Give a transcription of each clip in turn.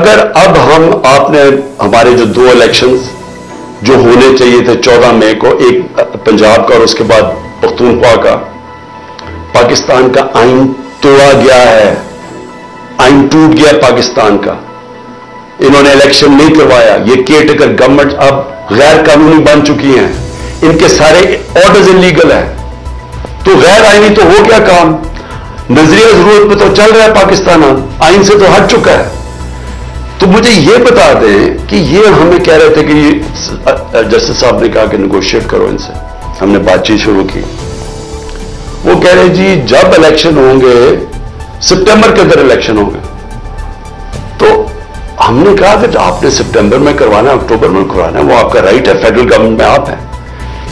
अगर अब आपने हमारे जो दो इलेक्शंस जो होने चाहिए थे 14 मई को, एक पंजाब का और उसके बाद पख्तूनख्वा का, पाकिस्तान का आइन तोड़ा गया है, आइन टूट गया पाकिस्तान का, इन्होंने इलेक्शन नहीं करवाया, ये केयरटेकर गवर्नमेंट अब गैर कानूनी बन चुकी हैं, इनके सारे ऑर्डर्स इलीगल है, तो गैर आईनी तो हो गया काम, नजरिया जरूरत पे तो चल रहा है पाकिस्तान, आइन से तो हट चुका है। तो मुझे ये बता दें कि ये हमें कह रहे थे कि जस्टिस साहब ने कहा कि नेगोशिएट करो इनसे, हमने बातचीत शुरू की, वो कह रहे जी जब इलेक्शन होंगे सितंबर के अंदर इलेक्शन होंगे, तो हमने कहा कि आपने सितंबर में करवाना, अक्टूबर में करवाना, वो आपका राइट है, फेडरल गवर्नमेंट में आप हैं,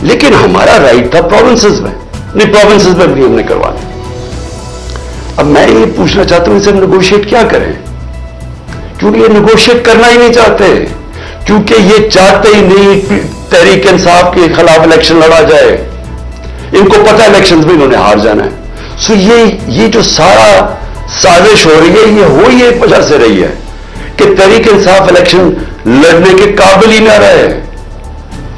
लेकिन हमारा राइट था प्रोविंसेस में, नहीं प्रोविंसेस में भी हमने करवाना। अब मैं ये पूछना चाहता हूं इनसे नेगोशिएट क्या करें, क्योंकि ये नेगोशिएट करना ही नहीं चाहते, क्योंकि ये चाहते ही नहीं तहरीक इंसाफ के खिलाफ इलेक्शन लड़ा जाए, इनको पता है इलेक्शन में इन्होंने हार जाना है। सो ये जो सारा साजिश हो रही है, ये हो ही एक वजह से रही है कि तहरीक इंसाफ इलेक्शन लड़ने के काबिल ही ना रहे,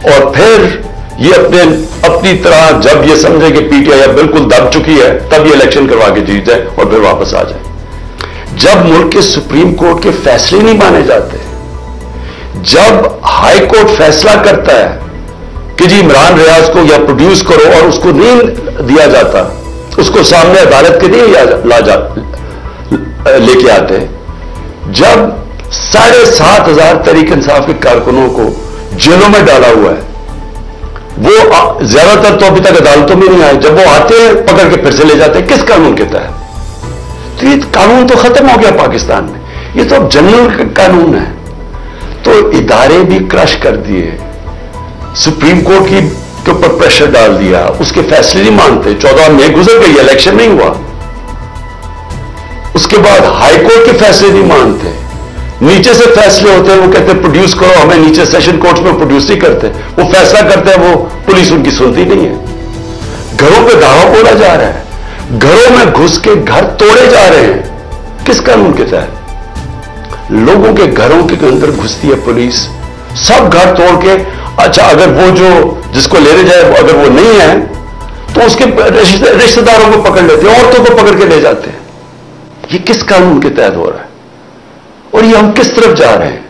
और फिर ये अपनी तरह जब ये समझे कि पीटीआई बिल्कुल दब चुकी है, तब ये इलेक्शन करवा के जीत जाए और फिर वापस आ जाए। जब मुल्क के सुप्रीम कोर्ट के फैसले नहीं माने जाते, जब हाई कोर्ट फैसला करता है कि जी इमरान रियाज को या प्रोड्यूस करो और उसको नहीं दिया जाता, उसको सामने अदालत के नहीं लेके आते, जब 7,500 तहरीक इंसाफ के कारकुनों को जेलों में डाला हुआ है, वो ज्यादातर तो अभी तक अदालतों में नहीं आए, जब वो आते हैं पकड़ के फिर से ले जाते हैं, किस कानून के तहत? तो ये कानून तो खत्म हो गया पाकिस्तान में, ये तो अब जनरल कानून है। तो इदारे भी क्रश कर दिए, सुप्रीम कोर्ट के ऊपर प्रेशर डाल दिया, उसके फैसले नहीं मानते, 14 मई गुजर गई, इलेक्शन नहीं हुआ, उसके बाद हाई कोर्ट के फैसले नहीं मानते, नीचे से फैसले होते हैं, वो कहते हैं प्रोड्यूस करो, हमें नीचे सेशन कोर्ट में प्रोड्यूस नहीं करते, वो फैसला करते हैं, वो पुलिस उनकी सुनती नहीं है, घरों पे धावा बोला जा रहा है, घरों में घुस के घर तोड़े जा रहे हैं, किस कानून के तहत? लोगों के घरों के अंदर घुसती है पुलिस, सब घर तोड़ के, अच्छा अगर वो जो जिसको लेने जाए अगर वो नहीं है तो उसके रिश्तेदारों को पकड़ लेते हैं, औरतों को पकड़ के ले जाते हैं। ये किस कानून के तहत हो रहा है और ये हम किस तरफ जा रहे हैं?